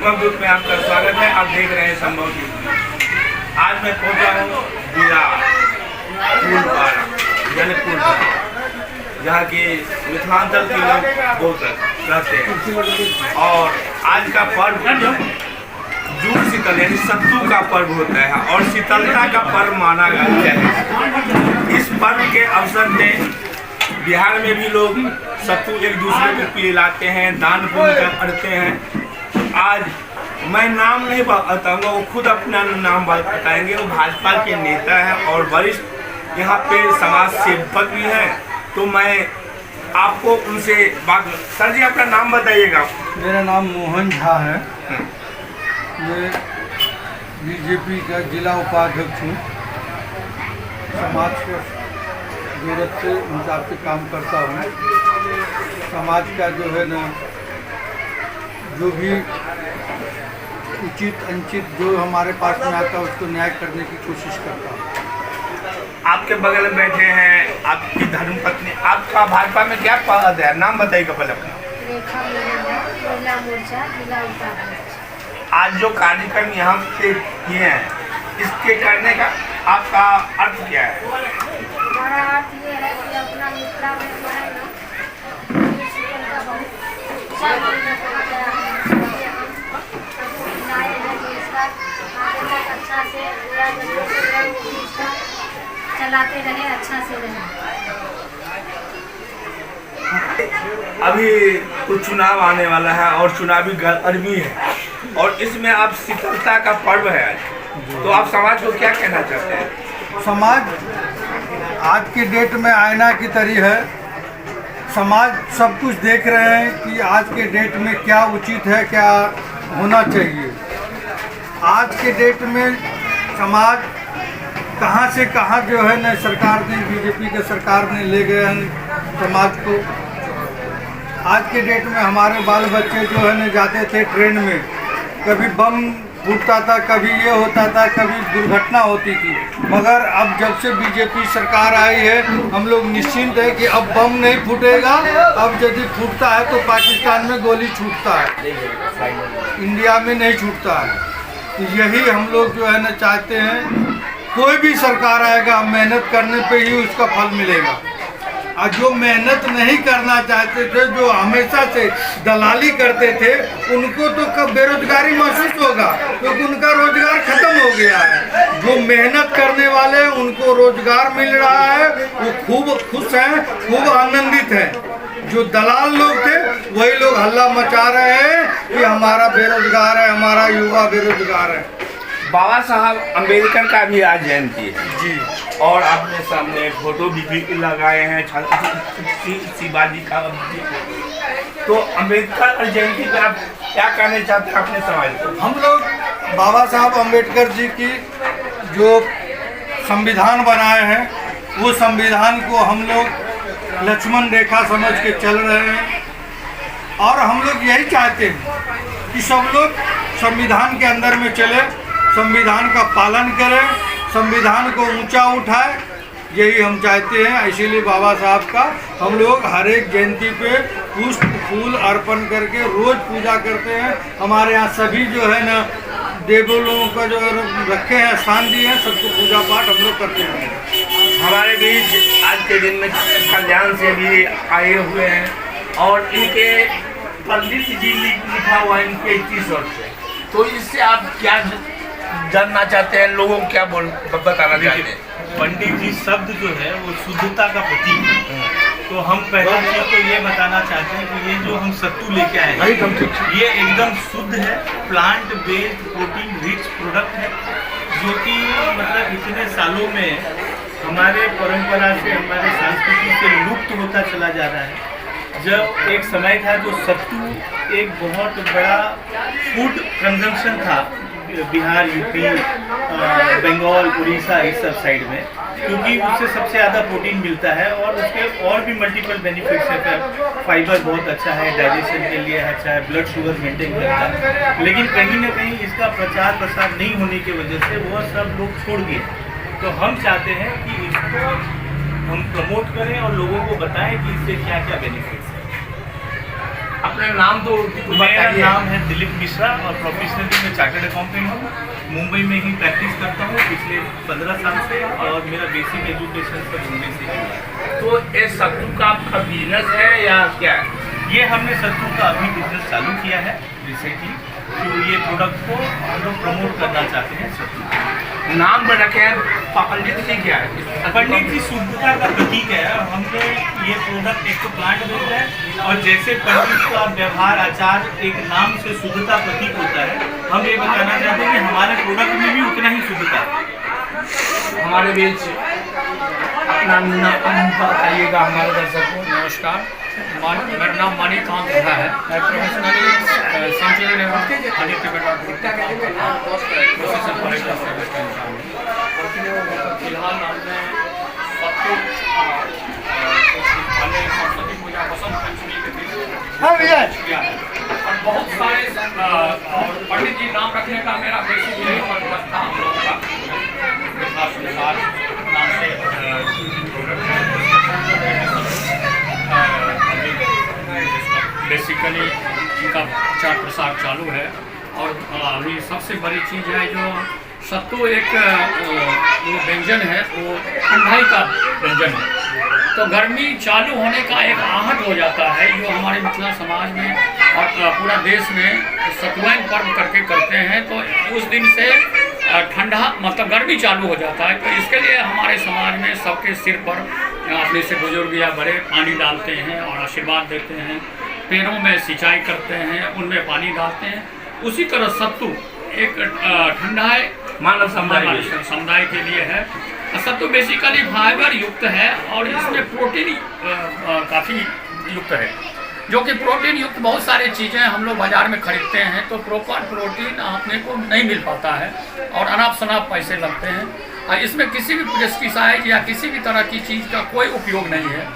संभव दूत में आपका स्वागत है। आप देख रहे हैं संभव दूत। आज मैं पहुंचा हूँ जनकपुर, जहाँ के मिथिलांचल के लोग बहुत रहते हैं। और आज का पर्व जूड़ शीतल यानी सत्तू का पर्व होता है और शीतलता का पर्व माना जाता है। इस पर्व के अवसर पे बिहार में भी लोग सत्तू एक दूसरे को पिलाते हैं, दान पुण्य करते हैं। आज मैं नाम नहीं बताऊंगा, वो खुद अपना नाम बताएंगे। वो भाजपा के नेता हैं और वरिष्ठ यहाँ पे समाज सेवक भी हैं। तो मैं आपको उनसे बात। सर जी, अपना नाम बताइएगा। मेरा नाम मोहन झा है। मैं बीजेपी का जिला उपाध्यक्ष हूँ। समाज को जरूरत से हिसाब से काम करता हूँ। समाज का जो है ना, जो भी उचित अनुचित जो हमारे पास में आता है उसको न्याय करने की कोशिश करता हूँ। आपके बगल में बैठे हैं आपकी धर्मपत्नी। आपका भाजपा में क्या पद है, नाम बताइएगा पहले अपना। महिला मोर्चा जिला उपाध्यक्ष। आज जो कार्यक्रम यहाँ पे किए हैं, इसके करने का आपका अर्थ क्या है? हमारा अर्थ ये है कि अपना मिथिला में जो है ना, शीतल का बहुत अच्छा से चलाते रहे, अच्छा से रहे। अभी कुछ चुनाव आने वाला है और चुनावी गर्मी है और इसमें आप शीतलता का पर्व है आज, तो आप समाज को क्या कहना चाहते हैं? समाज आज के डेट में आईना की तरह है। समाज सब कुछ देख रहे हैं कि आज के डेट में क्या उचित है, क्या होना चाहिए। आज के डेट में समाज कहां से कहां जो है न सरकार ने, बीजेपी के सरकार ने ले गए हैं समाज को। आज के डेट में हमारे बाल बच्चे जो है न जाते थे ट्रेन में, कभी बम फूटता था, कभी ये होता था, कभी दुर्घटना होती थी। मगर अब जब से बीजेपी सरकार आई है, हम लोग निश्चिंत है कि अब बम नहीं फूटेगा। अब यदि फूटता है तो पाकिस्तान में गोली छूटता है, इंडिया में नहीं छूटता है। तो यही हम लोग जो है ना चाहते हैं, कोई भी सरकार आएगा मेहनत करने पे ही उसका फल मिलेगा। और जो मेहनत नहीं करना चाहते थे, जो हमेशा से दलाली करते थे, उनको तो कब बेरोजगारी महसूस होगा, क्योंकि उनका रोजगार खत्म हो गया है। जो मेहनत करने वाले हैं उनको रोजगार मिल रहा है, वो खूब खुश हैं, खूब आनंदित हैं। जो दलाल लोग थे वही लोग हल्ला मचा रहे हैं कि हमारा बेरोजगार है, हमारा युवा बेरोजगार है। बाबा साहब अम्बेडकर का भी आज जयंती है जी, और आपने सामने फोटो भी लगाए हैं शिवाजी का। तो अम्बेडकर जयंती पर आप क्या कहना चाहते हैं अपने समाज को? हम लोग बाबा साहब अम्बेडकर जी की जो संविधान बनाए हैं, वो संविधान को हम लोग लक्ष्मण रेखा समझ के चल रहे हैं। और हम लोग यही चाहते हैं कि सब लोग संविधान के अंदर में चले, संविधान का पालन करें, संविधान को ऊंचा उठाए। यही हम चाहते हैं। इसीलिए बाबा साहब का हम लोग हर एक जयंती पे पुष्प फूल अर्पण करके रोज पूजा करते हैं। हमारे यहाँ सभी जो है ना देवों का जो रखे हैं, स्थान दिए हैं, सबको पूजा पाठ हम लोग करते हैं। हमारे बीच आज के दिन में कल्याण से भी आए हुए हैं और इनके पंडित जी लिखा हुआ है इनके 21 वर्ष से। तो इससे आप क्या जानना चाहते हैं, लोगों को क्या बताना चाहते हैं? पंडित जी शब्द जो है वो शुद्धता का प्रतीक है। तो हम पहला चीज तो ये बताना चाहते हैं कि ये जो हम सत्तू लेके आए हैं, ये एकदम शुद्ध है, plant based protein rich product है, जो कि मतलब इतने सालों में हमारे परंपरा से, हमारे संस्कृति से लुप्त होता चला जा रहा है। जब एक समय था तो सत्तू एक बहुत बड़ा फूड कंजम्पशन था बिहार, यूपी, बंगाल, उड़ीसा इस सब साइड में, क्योंकि उससे सबसे ज़्यादा प्रोटीन मिलता है और उसके और भी मल्टीपल बेनिफिट्स हैं। फाइबर बहुत अच्छा है, डाइजेशन के लिए अच्छा है, ब्लड शुगर मेंटेन करता है। लेकिन कहीं ना कहीं इसका प्रचार प्रसार नहीं होने की वजह से वह सब लोग छोड़ गए। तो हम चाहते हैं कि इसको हम प्रमोट करें और लोगों को बताएं कि इससे क्या क्या बेनिफिट्स हैं। अपना नाम तो कुछ मेरा बताइए। नाम है दिलीप मिश्रा और प्रोफेशनली मैं चार्टर्ड अकाउंटेंट हूँ। मुंबई में ही प्रैक्टिस करता हूँ पिछले 15 साल से और मेरा बेसिक एजुकेशन सब मुंबई से है। तो ये सत्तू का आपका बिजनेस है या क्या है? ये हमने सत्तू का अभी बिजनेस चालू किया है रिसेंटली, तो ये प्रोडक्ट को हम लोग प्रमोट करना चाहते हैं सत्तू। नाम पर रखे हैं पंडित जी क्या है? पंडित जी शुद्धता का प्रतीक है और हमने ये प्रोडक्ट एक तो प्लांट बेस्ड है और जैसे पंडित का व्यवहार आचार एक नाम से शुद्धता प्रतीक होता है, हम ये बताना चाहते हैं कि हमारे प्रोडक्ट में भी उतना ही शुद्धता है। हमारे बीच अपना नाम बताइएगा हमारे दर्शक को। नमस्कार, मेरा नाम मणिकांत झा है। मैं professionally century level Aditya petrol processor collector service का इंसान हूँ। फिलहाल हमने सत्तू वाले सरस्वती पूजा बसंत पंचमी के दिन किया है और बहुत सारे और पंडित जी नाम रखने का मेरा बेसिक यही पर्पज था हम लोगों का विकास अनुसार नाम से बेसिकली इनका प्रचार प्रसार चालू है और अभी सबसे बड़ी चीज़ है जो सत्तू एक वो व्यंजन है, वो ठंडाई का व्यंजन है। तो गर्मी चालू होने का एक आहट हो जाता है जो हमारे मिथिला समाज में और पूरा देश में सतुआइन पर्व करके करते हैं। तो उस दिन से ठंडा मतलब गर्मी चालू हो जाता है। तो इसके लिए हमारे समाज में सबके सिर पर अपने से बुजुर्ग या बड़े पानी डालते हैं और आशीर्वाद देते हैं, पेड़ों में सिंचाई करते हैं, उनमें पानी डालते हैं। उसी तरह सत्तू एक ठंडाई मानव समुदाय के लिए है। सत्तू बेसिकली फाइबर युक्त है और इसमें प्रोटीन काफ़ी युक्त है, जो कि प्रोटीन युक्त बहुत सारी चीज़ें हम लोग बाज़ार में खरीदते हैं तो प्रॉपर प्रोटीन अपने को नहीं मिल पाता है और अनाप शनाप पैसे लगते हैं। इसमें किसी भी पेस्टिसाइड या किसी भी तरह की चीज़ का कोई उपयोग नहीं है।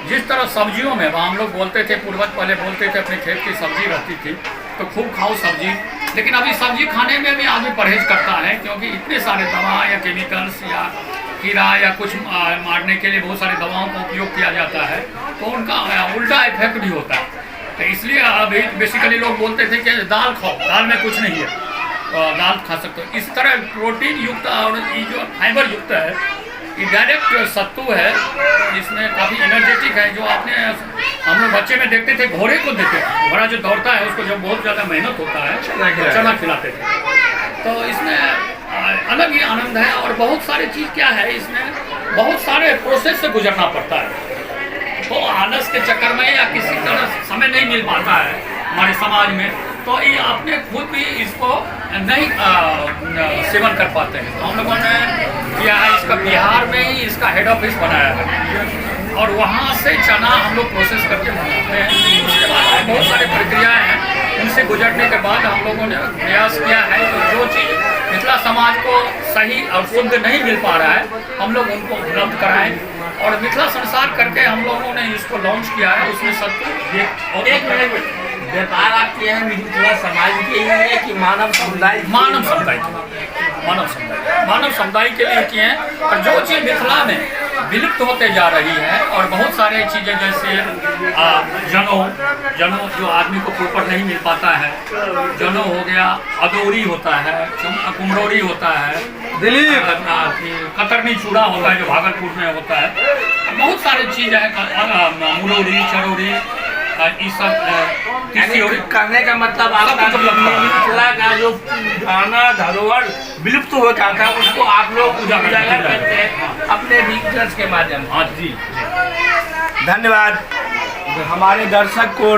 जिस तरह सब्जियों में हम लोग बोलते थे, पूर्वज पहले बोलते थे अपने खेत की सब्जी रहती थी तो खूब खाओ सब्जी, लेकिन अभी सब्जी खाने में भी आदमी परहेज करता है क्योंकि इतने सारे दवा या केमिकल्स या कीड़ा या कुछ मारने के लिए बहुत सारी दवाओं का उपयोग किया जाता है तो उनका उल्टा इफेक्ट भी होता है। तो इसलिए अभी बेसिकली लोग बोलते थे कि दाल खाओ, दाल में कुछ नहीं है, दाल खा सकते हो। इस तरह प्रोटीन युक्त और ये जो फाइबर युक्त है ये डायरेक्ट सत्तू है, जिसमें काफ़ी एनर्जेटिक है। जो आपने हम लोग बच्चे में देखते थे, घोड़े को देखते थे, घोड़ा जो दौड़ता है उसको जब बहुत ज़्यादा मेहनत होता है तो चना खिलाते थे। तो इसमें अलग ही आनंद है और बहुत सारी चीज़ क्या है, इसमें बहुत सारे प्रोसेस से गुजरना पड़ता है। तो आलस के चक्कर में या किसी तरह समय नहीं मिल पाता है हमारे समाज में, तो ये अपने खुद भी इसको नहीं सेवन कर पाते हैं। तो हम लोगों ने किया है, इसका बिहार में ही इसका हेड ऑफिस बनाया है और वहाँ से चना हम लोग प्रोसेस करके बनाते हैं। उसके बाद बहुत सारी प्रक्रियाएँ हैं, उनसे गुजरने के बाद हम लोगों ने प्रयास किया है तो जो चीज़ मिथिला समाज को सही और शुद्ध नहीं मिल पा रहा है हम लोग उनको उपलब्ध कराएं और मिथिला संसार करके हम लोगों ने इसको लॉन्च किया है। उसमें सत्तू व्यापार आप किए हैं मिथिला समाज के लिए कि मानव समुदाय मानव समुदाय के लिए किए हैं। और जो चीज़ मिथिला में विलुप्त होते जा रही है और बहुत सारे चीज़ें जैसे जनेऊ जो आदमी को प्रॉपर नहीं मिल पाता है, जनेऊ हो गया, अदौरी होता है, कुम्हरौरी होता है, दिलीप कतरनी चूड़ा होता है जो भागलपुर में होता है, बहुत सारी चीज़ें हैं, मुरौरी, चरौरी, ये सब करने का मतलब आपका मिथिला का जो पुराना धरोहर विलुप्त हो जाता है उसको आप लोग उजागर करते हैं अपने बिजनेस के माध्यम से। हाँ जी। धन्यवाद। हमारे दर्शक को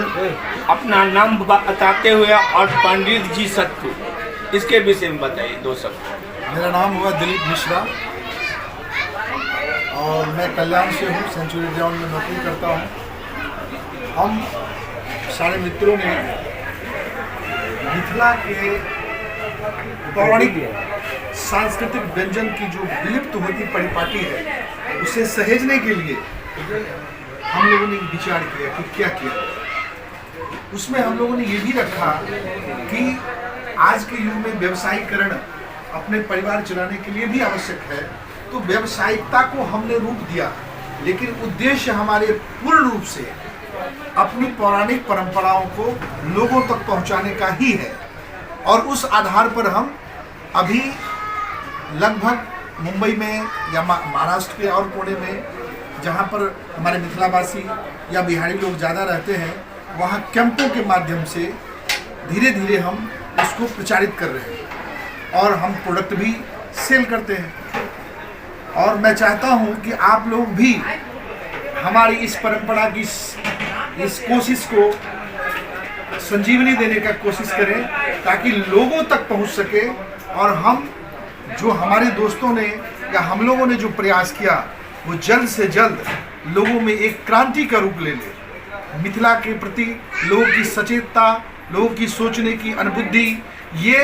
अपना नाम बताते हुए और पंडित जी सत्तू इसके विषय में बताइए दो शब्द। मेरा नाम हुआ दिलीप मिश्रा और मैं कल्याण से हूँ, सेंचुरी ग्राउंड में नौकरी करता हूँ। हम सारे मित्रों ने मिथिला के पौराणिक सांस्कृतिक व्यंजन की जो विलुप्त होती परिपाटी है उसे सहेजने के लिए हम लोगों ने विचार किया कि क्या किया। उसमें हम लोगों ने ये भी रखा कि आज के युग में व्यवसायीकरण अपने परिवार चलाने के लिए भी आवश्यक है, तो व्यावसायिकता को हमने रूप दिया, लेकिन उद्देश्य हमारे पूर्ण रूप से अपनी पौराणिक परंपराओं को लोगों तक पहुंचाने का ही है। और उस आधार पर हम अभी लगभग मुंबई में या महाराष्ट्र के और कोने में जहां पर हमारे मिथिलावासी या बिहारी लोग ज़्यादा रहते हैं, वहां कैंपों के माध्यम से धीरे धीरे हम इसको प्रचारित कर रहे हैं और हम प्रोडक्ट भी सेल करते हैं। और मैं चाहता हूं कि आप लोग भी हमारी इस परंपरा की इस कोशिश को संजीवनी देने का कोशिश करें ताकि लोगों तक पहुंच सके। और हम जो हमारे दोस्तों ने या हम लोगों ने जो प्रयास किया वो जल्द से जल्द लोगों में एक क्रांति का रूप ले ले। मिथिला के प्रति लोगों की सचेतता, लोगों की सोचने की अनुभूति ये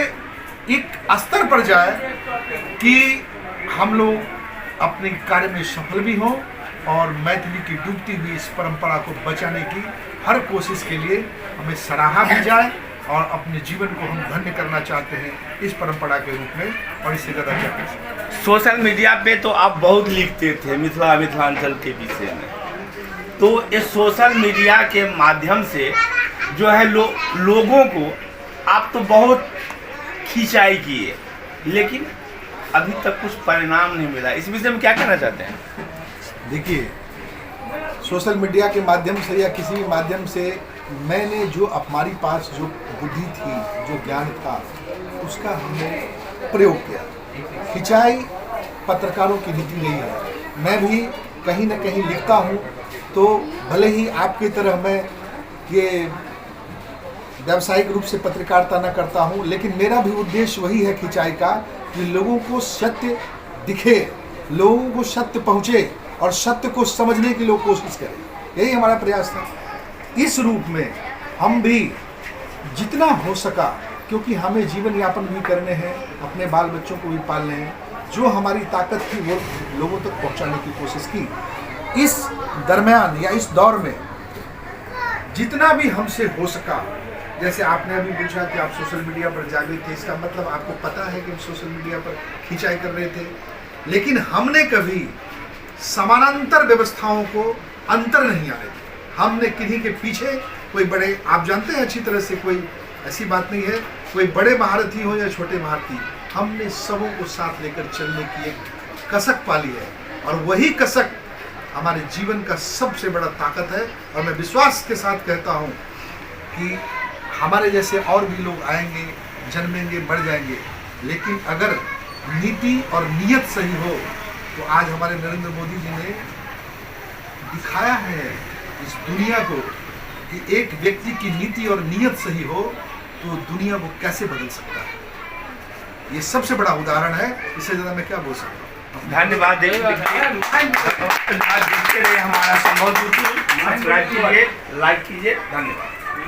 एक स्तर पर जाए कि हम लोग अपने कार्य में सफल भी हों और मैथिली की डूबती हुई इस परंपरा को बचाने की हर कोशिश के लिए हमें सराहा भी जाए और अपने जीवन को हम धन्य करना चाहते हैं इस परंपरा के रूप में और इससे ज़्यादा क्या कर सकते हैं। सोशल मीडिया पे तो आप बहुत लिखते थे मिथिलांचल के विषय में, तो इस सोशल मीडिया के माध्यम से जो है लोगों को आप तो बहुत खिंचाई किए, लेकिन अभी तक कुछ परिणाम नहीं मिला। इस विषय में क्या कहना चाहते हैं? देखिए, सोशल मीडिया के माध्यम से या किसी भी माध्यम से मैंने जो हमारी पास जो बुद्धि थी, जो ज्ञान था, उसका हमने प्रयोग किया। खिंचाई पत्रकारों की नीति नहीं है। मैं भी कहीं ना कहीं लिखता हूँ तो भले ही आपकी तरह मैं ये व्यावसायिक रूप से पत्रकारिता न करता हूँ, लेकिन मेरा भी उद्देश्य वही है खिंचाई का कि लोगों को सत्य दिखे, लोगों को सत्य पहुँचे और सत्य को समझने की लोग कोशिश करें। यही हमारा प्रयास था। इस रूप में हम भी जितना हो सका, क्योंकि हमें जीवन यापन भी करने हैं, अपने बाल बच्चों को भी पालने हैं, जो हमारी ताकत थी वो लोगों तक पहुंचाने की कोशिश की। इस दरमियान या इस दौर में जितना भी हमसे हो सका, जैसे आपने अभी पूछा कि आप सोशल मीडिया पर जागृत थे, इसका मतलब आपको पता है कि हम सोशल मीडिया पर खिंचाई कर रहे थे, लेकिन हमने कभी समानांतर व्यवस्थाओं को अंतर नहीं आने दिया। हमने किन्हीं के पीछे कोई बड़े, आप जानते हैं अच्छी तरह से, कोई ऐसी बात नहीं है कोई बड़े महारथी हो या छोटे महारथी, हमने सबों को साथ लेकर चलने की एक कसक पाली है और वही कसक हमारे जीवन का सबसे बड़ा ताकत है। और मैं विश्वास के साथ कहता हूँ कि हमारे जैसे और भी लोग आएंगे, जन्मेंगे, बढ़ जाएंगे, लेकिन अगर नीति और नीयत सही हो तो आज हमारे नरेंद्र मोदी जी ने दिखाया है इस दुनिया को कि एक व्यक्ति की नीति और नीयत सही हो तो दुनिया को कैसे बदल सकता है। ये सबसे बड़ा उदाहरण है, इससे ज़्यादा मैं क्या बोल सकता हूँ। धन्यवाद देखते रहिए हमारा संभव यूट्यूब, सब्सक्राइब कीजिए, लाइक कीजिए। धन्यवाद।